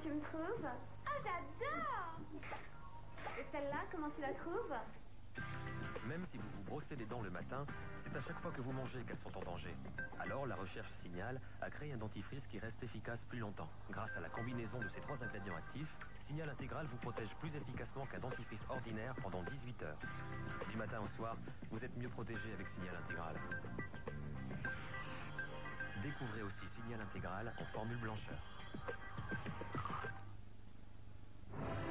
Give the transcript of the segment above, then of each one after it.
tu me trouves? Ah, j'adore! Et celle-là, comment tu la trouves? Même si vous vous brossez les dents le matin, c'est à chaque fois que vous mangez qu'elles sont en danger. Alors la recherche Signal a créé un dentifrice qui reste efficace plus longtemps. Grâce à la combinaison de ces 3 ingrédients actifs, Signal Intégral vous protège plus efficacement qu'un dentifrice ordinaire pendant 18 heures. Du matin au soir, vous êtes mieux protégé avec Signal Intégral. Découvrez aussi Signal Intégral en formule blancheur.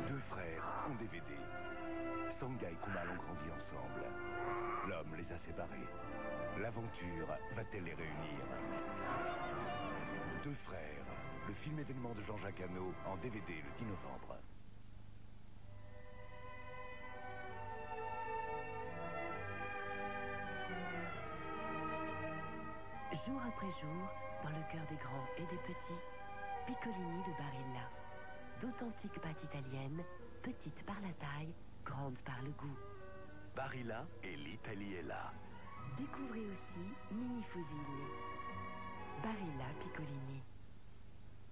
2 frères en DVD. Sangha et Kumal ont grandi ensemble. L'homme les a séparés. L'aventure va-t-elle les réunir? 2 frères, le film événement de Jean-Jacques Hano en DVD le 10 novembre. Jour après jour, dans le cœur des grands et des petits, Piccolini de Barilla. D'authentiques pâtes italiennes, petites par la taille, grandes par le goût. Barilla et l'Italie est là. Découvrez aussi Mini Fusilli. Barilla Piccolini.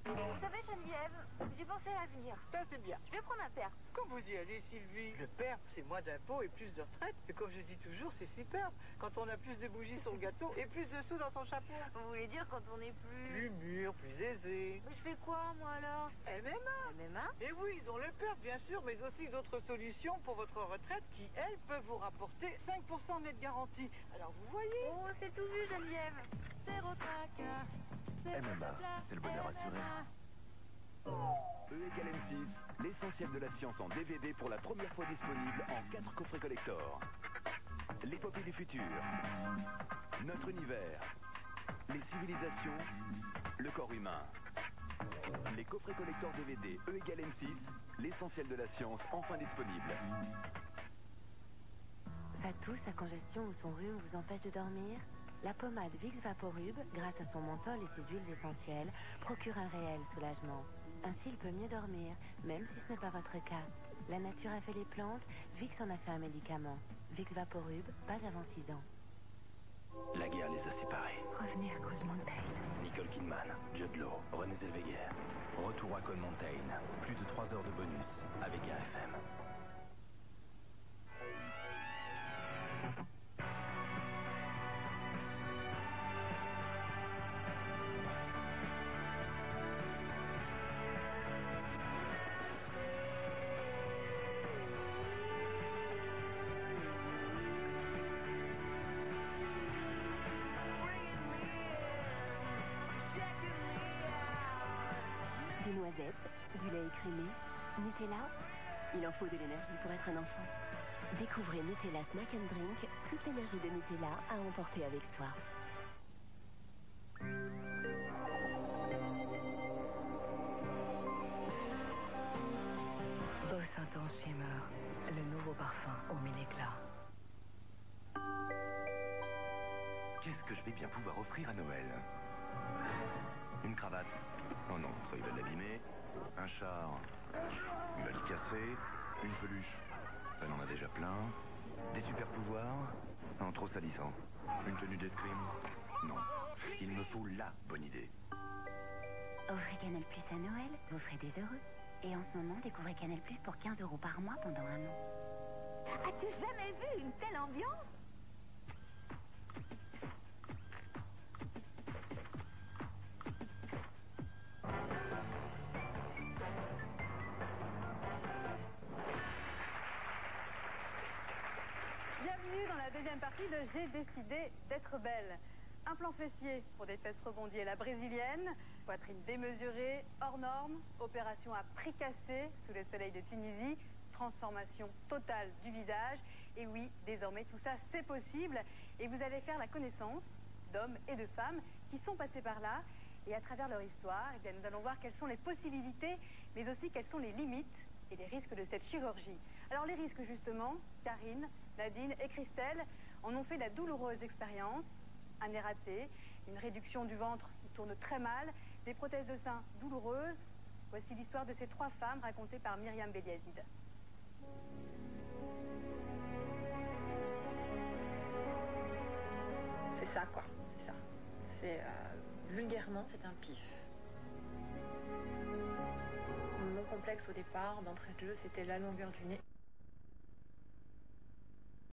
Vous savez, Geneviève, j'ai pensé à l'avenir. Ça, c'est bien. Je vais prendre un père. Quand vous y allez, Sylvie, le PERP, c'est moins d'impôts et plus de retraite. Et comme je dis toujours, c'est superbe. Quand on a plus de bougies sur le gâteau et plus de sous dans son chapeau. Vous voulez dire quand on est Plus mûr, plus aisé. Mais je fais quoi, moi, alors? MMA. MMA? Et oui, ils ont le PERP, bien sûr, mais aussi d'autres solutions pour votre retraite qui, elles, peuvent vous rapporter 5% net garantie. Alors, vous voyez. Oh, c'est tout vu, Geneviève. Zéro tracas. MMA, c'est le bonheur assuré. E égale M6, l'essentiel de la science en DVD pour la première fois disponible en 4 coffrets collector. L'épopée du futur, notre univers, les civilisations, le corps humain. Les coffrets collector DVD E égale M6, l'essentiel de la science enfin disponible. Sa toux, sa congestion ou son rhume vous empêche de dormir? La pommade Vicks Vaporub, grâce à son menthol et ses huiles essentielles, procure un réel soulagement. Ainsi, il peut mieux dormir, même si ce n'est pas votre cas. La nature a fait les plantes, Vicks en a fait un médicament. Vicks Vaporub, pas avant 6 ans. La guerre les a séparés. Revenez à Cold Mountain. Nicole Kidman, Jude Law, Renée Zellweger. Retour à Cold Mountain. Plus de 3 heures de bonus avec RFM. Des noisettes, du lait écrémé, Nutella. Il en faut de l'énergie pour être un enfant. Découvrez Nutella Snack and Drink, toute l'énergie de Nutella à emporter avec soi. Boss Intense Shimmer, le nouveau parfum aux 1000 éclats. Qu'est-ce que je vais bien pouvoir offrir à Noël? Une cravate? Oh non, ça il va l'abîmer. Un char? Il va le casser. Une peluche? Ça il en a déjà plein. Des super pouvoirs? Non, trop salissant. Une tenue d'escrime? Non. Il me faut la bonne idée. Offrez Canal Plus à Noël, vous ferez des heureux. Et en ce moment, découvrez Canal Plus pour 15 € par mois pendant un an. As-tu jamais vu une telle ambiance? Bienvenue dans la deuxième partie de J'ai décidé d'être belle. Un plan fessier pour des fesses rebondies à la brésilienne, poitrine démesurée, hors norme, opération à prix cassé sous le soleil de Tunisie, transformation totale du visage. Et oui, désormais tout ça c'est possible et vous allez faire la connaissance d'hommes et de femmes qui sont passés par là. Et à travers leur histoire, eh bien, nous allons voir quelles sont les possibilités, mais aussi quelles sont les limites et les risques de cette chirurgie. Alors les risques justement, Karine, Nadine et Christelle en ont fait la douloureuse expérience. Un nez raté, une réduction du ventre qui tourne très mal, des prothèses de seins douloureuses. Voici l'histoire de ces 3 femmes racontées par Myriam Beliazid. C'est ça quoi, c'est ça. C'est vulgairement c'est un pif. complexe au départ. D'entrée de jeu, c'était la longueur du nez.